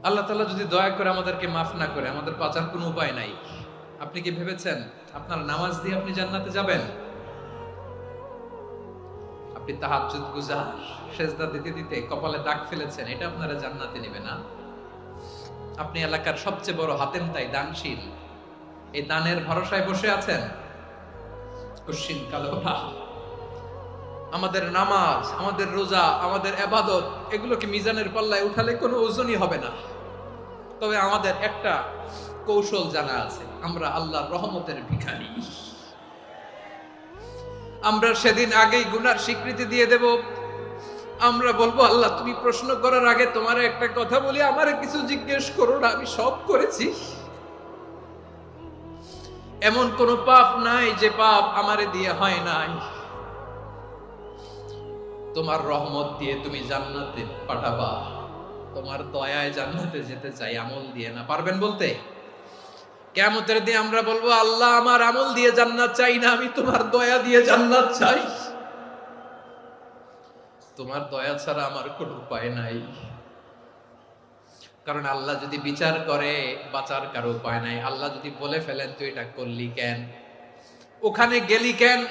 আল্লাহ তাআলা যদি দয়া করে আমাদেরকে মাফ না করে, আমাদের বাঁচার কোনো উপায় নাই। আপনি কি ভেবেছেন আপনার নামাজ দিয়ে আপনি জান্নাতে যাবেন? আপনি তাহাজ্জুদ গুজার, সেজদা দিতে দিতে কপালে দাগ ফেলেছেন, এটা আপনারা জান্নাতে নেবে না। আপনি এলাকার সবচেয়ে বড় হাতেম তাই, দানশীল, এই দানের ভরসায় বসে আছেন। কশিন কালো ভাব। আমাদের নামাজ, আমাদের রোজা, আমাদের ইবাদত, এগুলোকে মিজানের পাল্লায় উঠালে কোনো ওজনই হবে না। তবে আমাদের একটা কৌশল জানা আছে, আমরা আল্লাহর রহমতের ভিখারি। আমরা সেদিন আগেই গুনার স্বীকৃতি দিয়ে দেব। আমরা বলবো, আল্লাহ তুমি প্রশ্ন করার আগে তোমার একটা কথা বলি, আমারে কিছু জিজ্ঞেস করো না, আমি সব করেছি। এমন কোন পাপ নাই যে পাপ আমারে দিয়ে হয় নাই। তোমার রহমত দিয়ে তুমি জান্নাতে পাঠাবা, তোমার দয়ায় জান্নাতে যেতে চাই, আমল দিয়ে না। পারবেন বলতে? কিয়ামতের দিন আমরা বলবো, আল্লাহ আমার আমল দিয়ে জান্নাত চাই না, আমি তোমার দয়া দিয়ে জান্নাত চাই। তোমার দয়া ছাড়া আমার কোনো উপায় নাই। কারণ আল্লাহ যদি বিচার করে, বাঁচার কারো উপায় নাই। আল্লাহ যদি বলে ফেলেন তুই এটা করলি কেন, ওখানে গেলি কেন,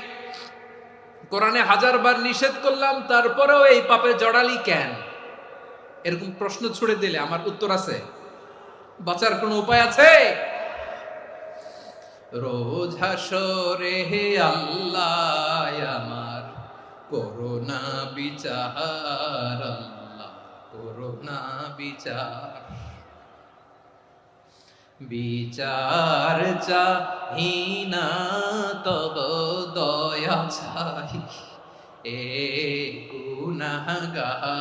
কোরআনে 1000 বার নিষেধ করলাম তারপরেও এই পাপে জড়ালি কেন, এরকম প্রশ্ন ছুড়ে দিলে আমার উত্তর আছে? বাঁচার কোনো উপায় আছে? রোজ হাসরে হে আল্লাহ আমার করুণা বিচার, আল্লাহ করুণা বিচার। বিচার চাহি না তব দয়া চাই, এ গুনাহগার